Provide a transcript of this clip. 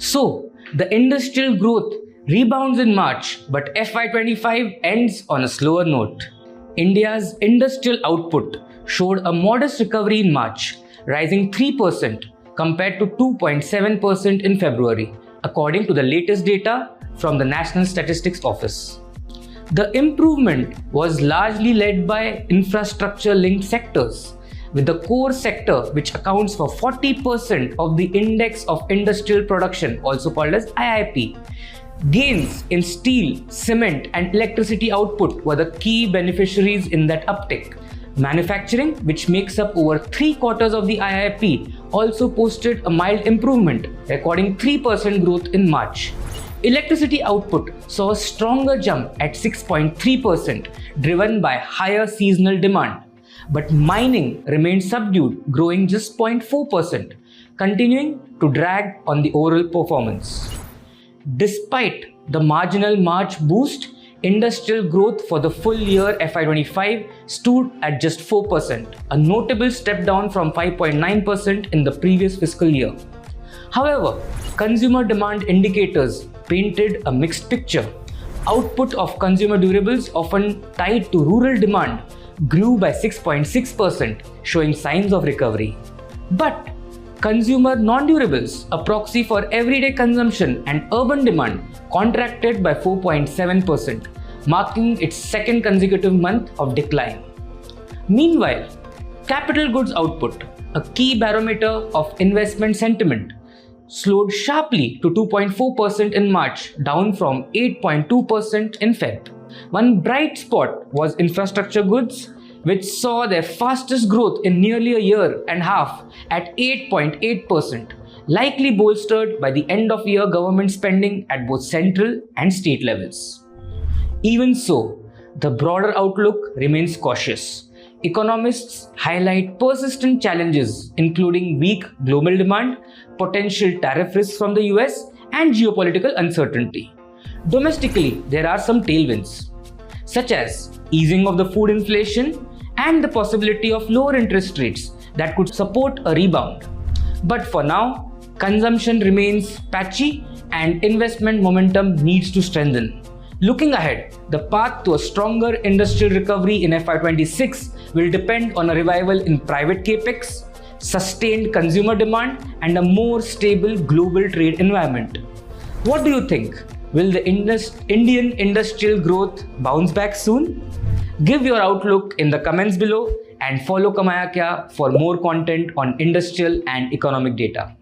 So, the industrial growth rebounds in March, but FY25 ends on a slower note. India's industrial output showed a modest recovery in March, rising 3% compared to 2.7% in February, according to the latest data from the National Statistics Office. The improvement was largely led by infrastructure-linked sectors, with the core sector, which accounts for 40% of the Index of Industrial Production, also called as IIP. Gains in steel, cement and electricity output were the key beneficiaries in that uptick. Manufacturing, which makes up over 3/4 of the IIP, also posted a mild improvement, recording 3% growth in March. Electricity output saw a stronger jump at 6.3%, driven by higher seasonal demand. But mining remained subdued, growing just 0.4%, continuing to drag on the overall performance. Despite the marginal March boost, industrial growth for the full year FY25 stood at just 4%, a notable step down from 5.9% in the previous fiscal year. However, consumer demand indicators painted a mixed picture. Output of consumer durables, often tied to rural demand, grew by 6.6%, showing signs of recovery. But consumer non-durables, a proxy for everyday consumption and urban demand, contracted by 4.7%, marking its second consecutive month of decline. Meanwhile, capital goods output, a key barometer of investment sentiment, slowed sharply to 2.4% in March, down from 8.2% in Feb. One bright spot was infrastructure goods, which saw their fastest growth in nearly a year and a half at 8.8%, likely bolstered by the end-of-year government spending at both central and state levels. Even so, the broader outlook remains cautious. Economists highlight persistent challenges, including weak global demand, potential tariff risks from the US, and geopolitical uncertainty. Domestically, there are some tailwinds, such as easing of the food inflation and the possibility of lower interest rates that could support a rebound. But for now, consumption remains patchy and investment momentum needs to strengthen. Looking ahead, the path to a stronger industrial recovery in FY26 will depend on a revival in private capex, sustained consumer demand, and a more stable global trade environment. What do you think? Will the Indian industrial growth bounce back soon? Give your outlook in the comments below and follow Kamaya Kya for more content on industrial and economic data.